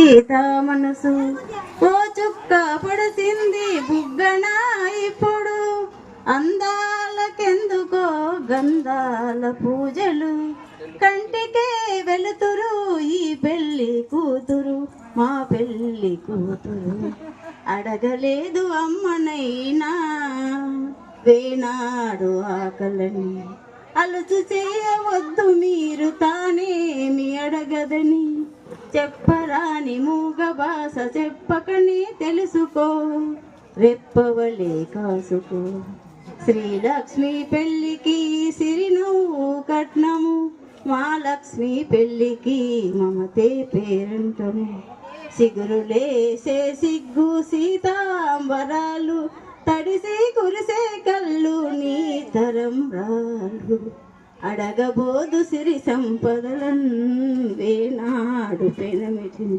సీత మనసు ఓ చుక్క పడిసింది బుగ్గన ఇప్పుడు అందాలకెందుకో గంధాల పూజలు కంటికే వెలుతురు ఈ పెళ్లి కూతురు మా పెళ్లి కూతురు అడగలేదు అమ్మనైనా వేనాడు ఆకలని అలుచు చేయవద్దు మీరు తానేమి అడగదని చెప్పరాని మూగ భాష చెప్పకని తెలుసుకో రెప్పవలే కాసుకో శ్రీలక్ష్మి పెళ్ళికి సిరినవ్వు కట్నము మా లక్ష్మి పెళ్ళికి మమతే పేరంటము సిగురులేసే సిగ్గు సీతాంబరాలు తడిసి కురిసే కళ్ళు నీ తరం రాలు అడగబోదు సిరి సంపదలన్ వేనాడు పెనమిటి